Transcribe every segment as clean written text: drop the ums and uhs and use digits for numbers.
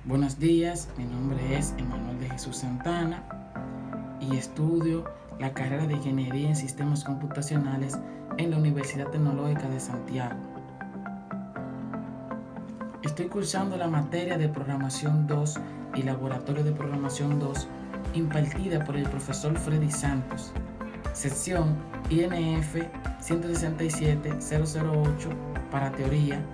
Buenos días, mi nombre es Emanuel de Jesús Santana y estudio la carrera de Ingeniería en Sistemas Computacionales en la Universidad Tecnológica de Santiago. Estoy cursando la materia de Programación 2 y Laboratorio de Programación 2 impartida por el profesor Freddy Santos, sección INF 167-008 para teoría,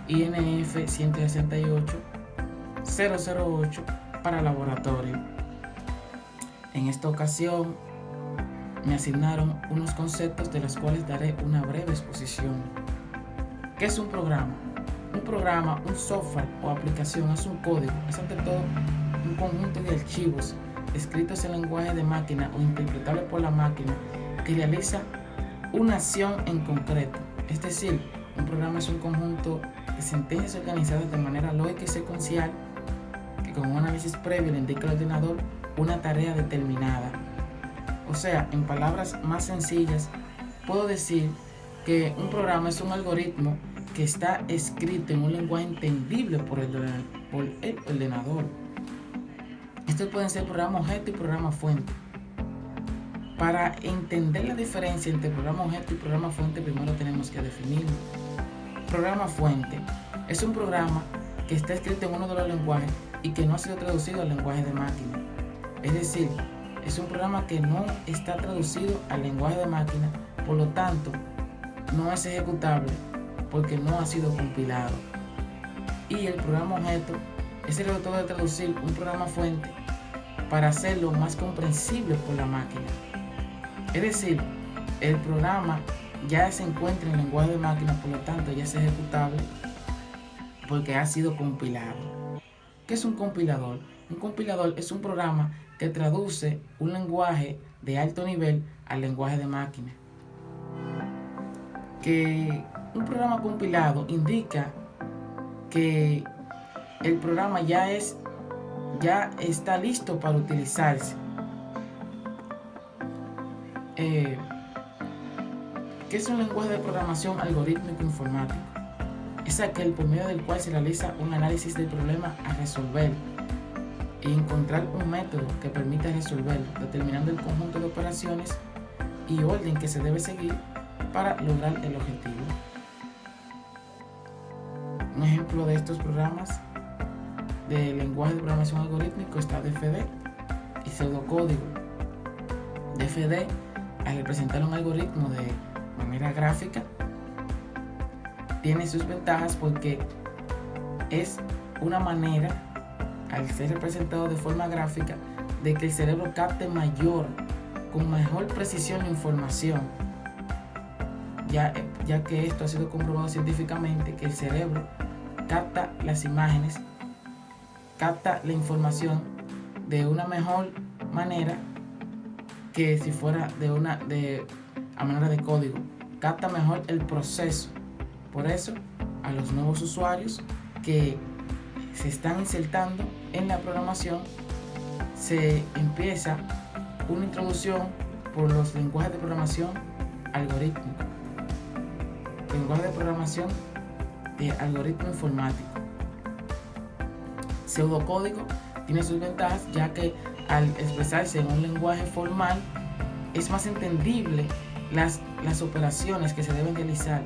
INF 168-008 para laboratorio. En esta ocasión me asignaron unos conceptos de los cuales daré una breve exposición. ¿Qué es un programa? Un programa, un software o aplicación es un código, es ante todo un conjunto de archivos escritos en lenguaje de máquina o interpretables por la máquina que realiza una acción en concreto. Es decir, un programa es un conjunto de sentencias organizadas de manera lógica y secuencial que con un análisis previo le indica al ordenador una tarea determinada. O sea, en palabras más sencillas, puedo decir que un programa es un algoritmo que está escrito en un lenguaje entendible por el ordenador. Estos pueden ser programa objeto y programa fuente. Para entender la diferencia entre programa objeto y programa fuente, primero tenemos que definirlo. Programa fuente es un programa que está escrito en uno de los lenguajes y que no ha sido traducido al lenguaje de máquina. Es decir, es un programa que no está traducido al lenguaje de máquina, por lo tanto, no es ejecutable porque no ha sido compilado. Y el programa objeto es el resultado de traducir un programa fuente para hacerlo más comprensible por la máquina. Es decir, el programa ya se encuentra en el lenguaje de máquina, por lo tanto ya es ejecutable porque ha sido compilado. ¿Qué es un compilador? Un compilador es un programa que traduce un lenguaje de alto nivel al lenguaje de máquina. Que un programa compilado indica que el programa ya está listo para utilizarse. ¿Qué es un lenguaje de programación algorítmico informático? Es aquel por medio del cual se realiza un análisis del problema a resolver y encontrar un método que permita resolverlo, determinando el conjunto de operaciones y orden que se debe seguir para lograr el objetivo. Un ejemplo de estos programas de lenguaje de programación algorítmico está DFD y pseudocódigo. DFD, al representar un algoritmo de manera gráfica, tiene sus ventajas porque es una manera, al ser representado de forma gráfica, de que el cerebro capte con mejor precisión la información, ya que esto ha sido comprobado científicamente, que el cerebro capta las imágenes, capta la información de una mejor manera que si fuera a manera de código, capta mejor el proceso. Por eso, a los nuevos usuarios que se están insertando en la programación, se empieza una introducción por los lenguajes de programación algorítmico, lenguaje de programación de algoritmo informático. Pseudocódigo tiene sus ventajas, ya que al expresarse en un lenguaje formal es más entendible las operaciones que se deben realizar.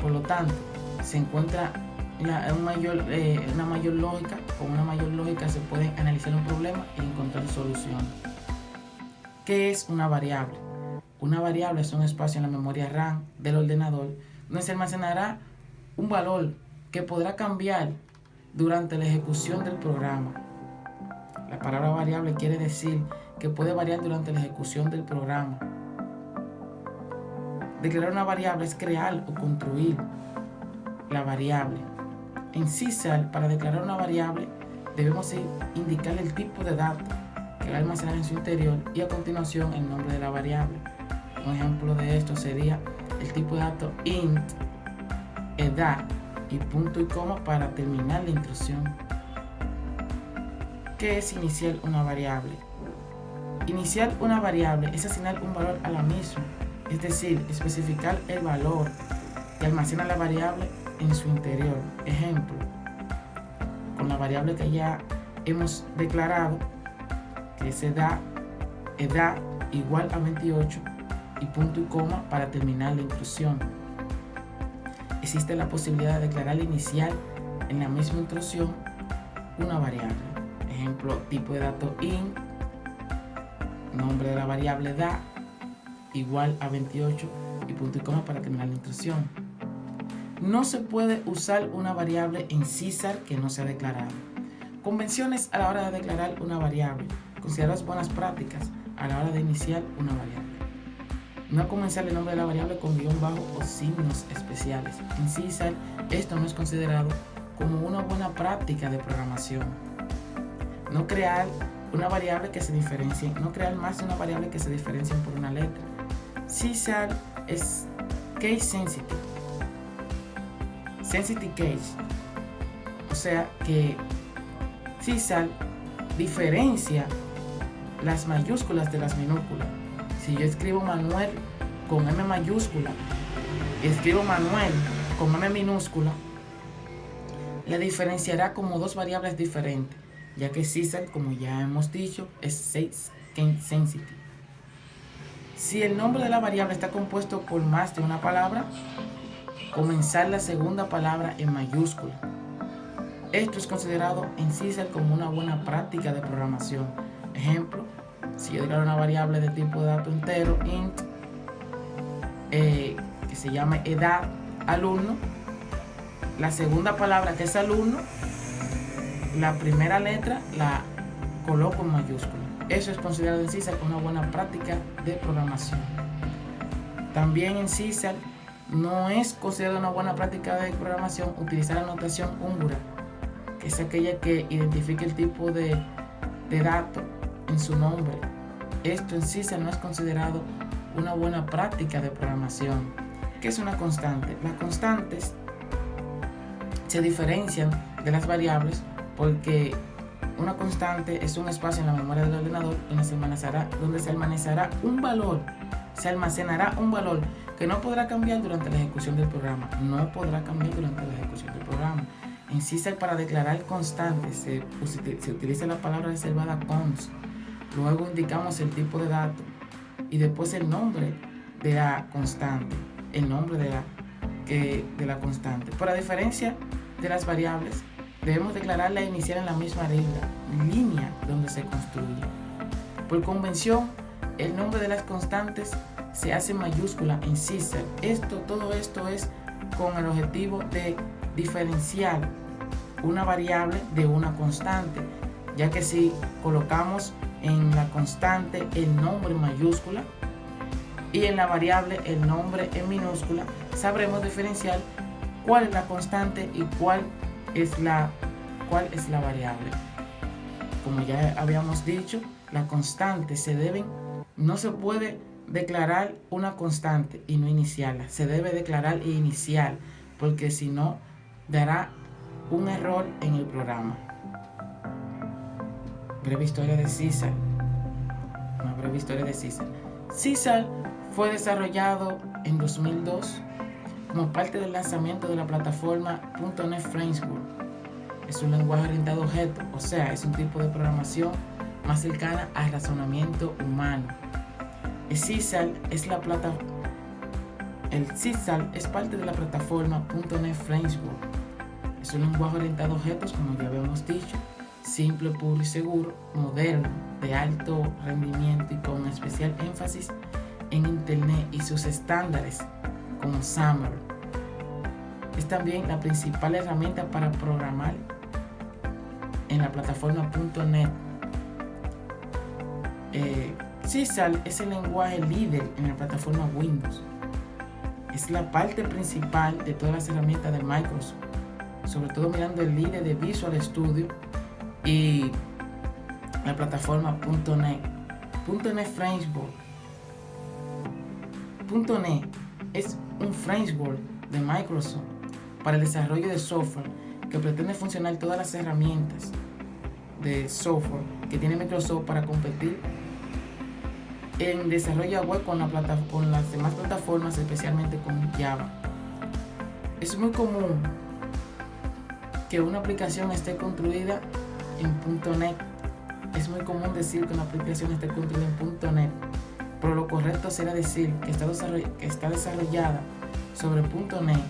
Por lo tanto, se encuentra una mayor lógica. Con una mayor lógica se puede analizar un problema y encontrar soluciones. ¿Qué es una variable? Una variable es un espacio en la memoria RAM del ordenador donde se almacenará un valor que podrá cambiar durante la ejecución del programa. La palabra variable quiere decir que puede variar durante la ejecución del programa. Declarar una variable es crear o construir la variable. En CISAL, para declarar una variable, debemos indicarle el tipo de datos que va a almacenar en su interior y a continuación el nombre de la variable. Un ejemplo de esto sería el tipo de datos int, edad y punto y coma para terminar la instrucción. ¿Qué es iniciar una variable? Iniciar una variable es asignar un valor a la misma, es decir, especificar el valor que almacena la variable en su interior. Ejemplo, con la variable que ya hemos declarado, que es edad igual a 28 y punto y coma para terminar la intrusión. Existe la posibilidad de declarar inicial en la misma intrusión una variable. Ejemplo, tipo de datos int, nombre de la variable edad igual a 28 y punto y coma para terminar la intrusión. No se puede usar una variable en Caesar que no sea declarada. Convenciones a la hora de declarar una variable. Consideradas buenas prácticas a la hora de iniciar una variable. No comenzar el nombre de la variable con guión bajo o signos especiales. En Caesar esto no es considerado como una buena práctica de programación. No crear una variable que se diferencie, no crear más de una variable que se diferencien por una letra. Caesar es case sensitive. Sensitive case. O sea que Caesar diferencia las mayúsculas de las minúsculas. Si yo escribo Manuel con M mayúscula y escribo Manuel con M minúscula, la diferenciará como dos variables diferentes, ya que Caesar, como ya hemos dicho, es case sensitive. Si el nombre de la variable está compuesto por más de una palabra, comenzar la segunda palabra en mayúscula. Esto es considerado en Caesar como una buena práctica de programación. Ejemplo, si yo declaro una variable de tipo de dato entero, int, que se llame edad alumno, la segunda palabra, que es alumno, la primera letra la coloco en mayúscula. Eso es considerado en Caesar como una buena práctica de programación. También en Caesar no es considerado una buena práctica de programación utilizar la notación húngara, que es aquella que identifica el tipo de dato en su nombre. Esto en Caesar no es considerado una buena práctica de programación. ¿Qué es una constante? Las constantes se diferencian de las variables porque una constante es un espacio en la memoria del ordenador donde se almacenará un valor, que no podrá cambiar durante la ejecución del programa. En Caesar, para declarar constantes se utiliza la palabra reservada const. Luego indicamos el tipo de dato y después el nombre de la constante, de la constante. Por la diferencia de las variables, debemos declararla inicial en la misma línea donde se construye. Por convención, el nombre de las constantes se hace en mayúscula en Caesar. Todo esto es con el objetivo de diferenciar una variable de una constante, ya que si colocamos en la constante el nombre en mayúscula y en la variable el nombre en minúscula, sabremos diferenciar cuál es la constante y cuál es la variable. Como ya habíamos dicho, las constantes no se puede declarar una constante y no iniciarla. Se debe declarar e iniciar, porque si no, dará un error en el programa. Breve historia de Caesar. Una breve historia de Caesar. Caesar fue desarrollado en 2002 como parte del lanzamiento de la plataforma .NET Framework. Es un lenguaje orientado a objetos, o sea, es un tipo de programación más cercana al razonamiento humano. El Caesar es parte de la plataforma .NET Framework. Es un lenguaje orientado a objetos, como ya habíamos dicho, simple, puro y seguro, moderno, de alto rendimiento y con especial énfasis en Internet y sus estándares como SAML. Es también la principal herramienta para programar en la plataforma .NET. Caesar es el lenguaje líder en la plataforma Windows. Es la parte principal de todas las herramientas de Microsoft, sobre todo mirando el líder de Visual Studio y la plataforma .NET. .NET Framework. .NET es un framework de Microsoft para el desarrollo de software que pretende funcionar todas las herramientas de software que tiene Microsoft para competir en desarrollo web con las demás plataformas, especialmente con Java. Es muy común que una aplicación esté construida en .NET. Es muy común decir que una aplicación esté construida en .NET, pero lo correcto será decir que está desarrollada sobre .NET,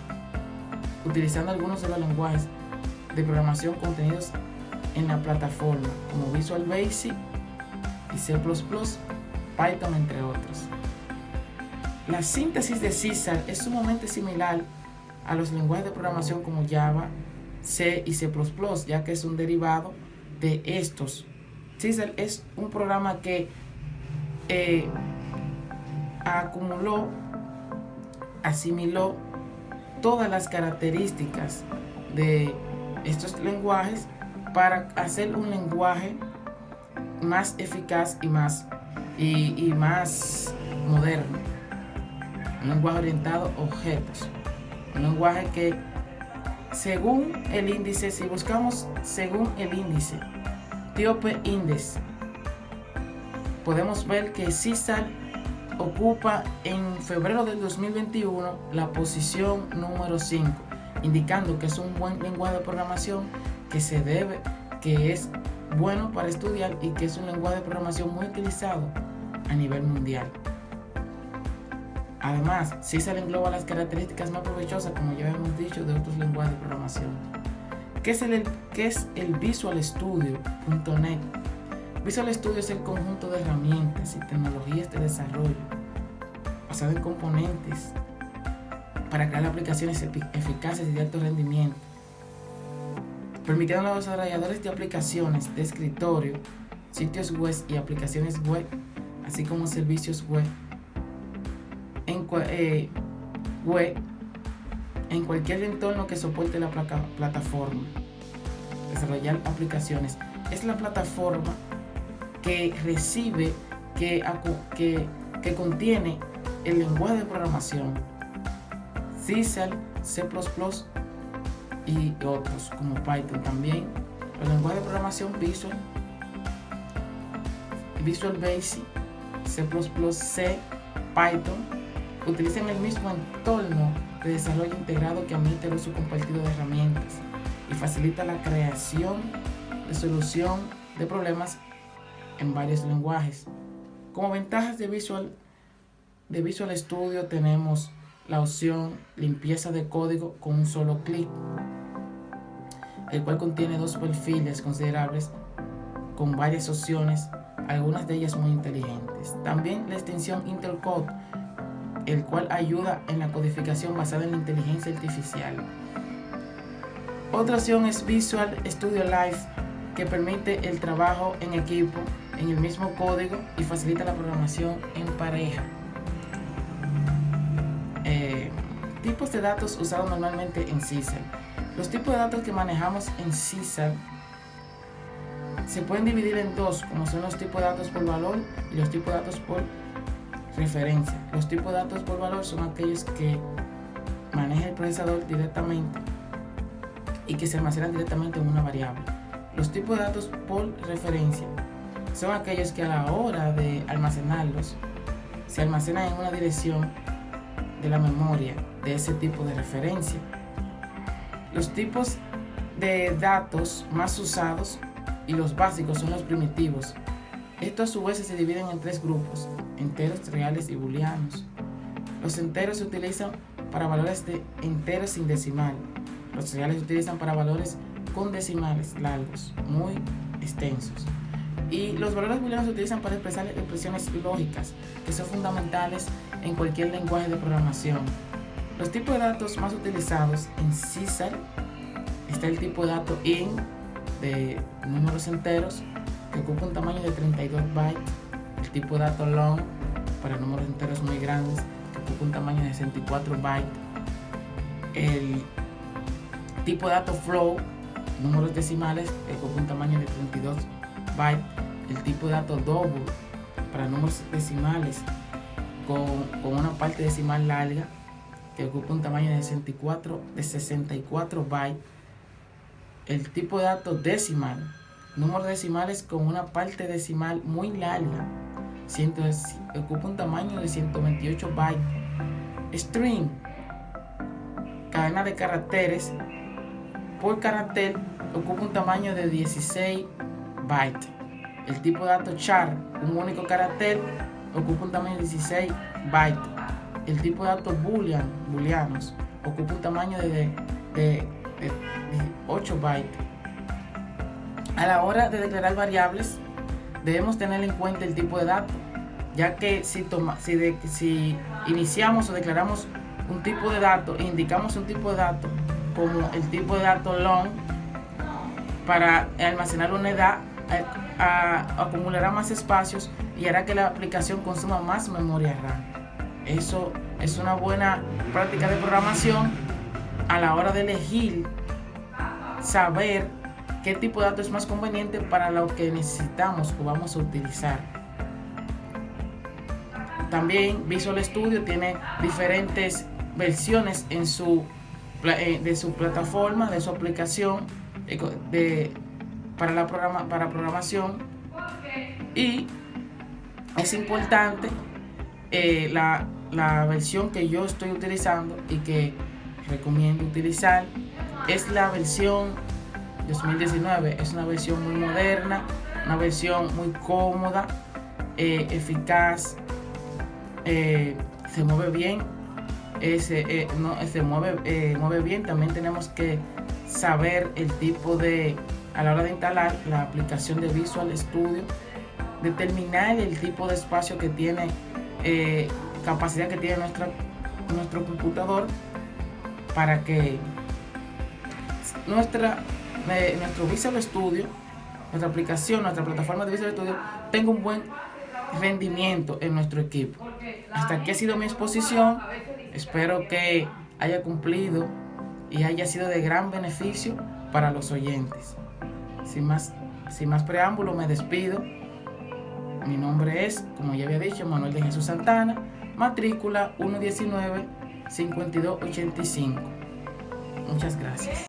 utilizando algunos de los lenguajes de programación contenidos en la plataforma, como Visual Basic y C++, Python, entre otros. La síntesis de César es sumamente similar a los lenguajes de programación como Java, C y C++, ya que es un derivado de estos. César es un programa que asimiló todas las características de estos lenguajes para hacer un lenguaje más eficaz y más moderno. Un lenguaje orientado a objetos. Un lenguaje que, según el índice, si buscamos según el índice, TOP Index, podemos ver que César ocupa en febrero del 2021 la posición número 5, indicando que es un buen lenguaje de programación que es bueno para estudiar y que es un lenguaje de programación muy utilizado a nivel mundial. Además, César engloba las características más provechosas, como ya hemos dicho, de otros lenguajes de programación. ¿Qué es el Visual Studio.NET? Visual Studio es el conjunto de herramientas y tecnologías de desarrollo basado en componentes para crear aplicaciones eficaces y de alto rendimiento, permitiendo a los desarrolladores de aplicaciones de escritorio, sitios web y aplicaciones web, así como servicios web en cualquier entorno que soporte la plataforma. Desarrollar aplicaciones es la plataforma que recibe, que contiene el lenguaje de programación César, C++ y otros como Python. También el lenguaje de programación Visual Basic, C++, C, Python utilizan el mismo entorno de desarrollo integrado que admite el uso compartido de herramientas y facilita la creación de solución de problemas en varios lenguajes. Como ventajas de Visual Studio tenemos la opción limpieza de código con un solo clic, el cual contiene 2 perfiles considerables con varias opciones, algunas de ellas muy inteligentes. También la extensión Intel Code, el cual ayuda en la codificación basada en la inteligencia artificial. Otra opción es Visual Studio Live, que permite el trabajo en equipo en el mismo código y facilita la programación en pareja. Tipos de datos usados normalmente en César. Los tipos de datos que manejamos en César se pueden dividir en dos, como son los tipos de datos por valor y los tipos de datos por referencia. Los tipos de datos por valor son aquellos que maneja el procesador directamente y que se almacenan directamente en una variable. Los tipos de datos por referencia son aquellos que a la hora de almacenarlos se almacenan en una dirección de la memoria de ese tipo de referencia. Los tipos de datos más usados y los básicos son los primitivos. Estos a su vez se dividen en 3 grupos: enteros, reales y booleanos. Los enteros se utilizan para valores de enteros sin decimal. Los reales se utilizan para valores con decimales largos, muy extensos. Y los valores booleanos se utilizan para expresar expresiones lógicas, que son fundamentales en cualquier lenguaje de programación. Los tipos de datos más utilizados en César está el tipo de dato int, de números enteros, que ocupa un tamaño de 32 bytes. El tipo de dato long, para números enteros muy grandes, que ocupa un tamaño de 64 bytes. El tipo de dato float, números decimales, que ocupa un tamaño de 32 bytes. El tipo de dato double, para números decimales con una parte decimal larga, que ocupa un tamaño de 64 bytes. El tipo de dato decimal, números decimales con una parte decimal muy larga, ocupa un tamaño de 128 bytes. String, cadena de caracteres por carácter ocupa un tamaño de 16 bytes. El tipo de dato char, un único carácter, ocupa un tamaño de 16 bytes. El tipo de datos booleanos, ocupa un tamaño de 8 bytes. A la hora de declarar variables, debemos tener en cuenta el tipo de dato, ya que si iniciamos o declaramos un tipo de dato e indicamos un tipo de dato como el tipo de dato long, para almacenar una unidad, acumulará más espacios y hará que la aplicación consuma más memoria RAM. Eso es una buena práctica de programación a la hora de elegir, saber qué tipo de dato es más conveniente para lo que necesitamos o vamos a utilizar. También Visual Studio tiene diferentes versiones de su plataforma, de su aplicación para programación, y es importante la versión que yo estoy utilizando y que recomiendo utilizar es la versión 2019. Es una versión muy moderna, una versión muy cómoda, eficaz, se mueve bien, mueve bien. También tenemos que saber el tipo a la hora de instalar la aplicación de Visual Studio, determinar el tipo de espacio que tiene, capacidad que tiene nuestro computador, para que nuestro Visual Studio, nuestra aplicación, nuestra plataforma de Visual Studio tenga un buen rendimiento en nuestro equipo. Hasta aquí ha sido mi exposición. Espero que haya cumplido y haya sido de gran beneficio para los oyentes. Sin más preámbulo, me despido. Mi nombre es, como ya había dicho, Manuel de Jesús Santana, matrícula 119-5285. Muchas gracias.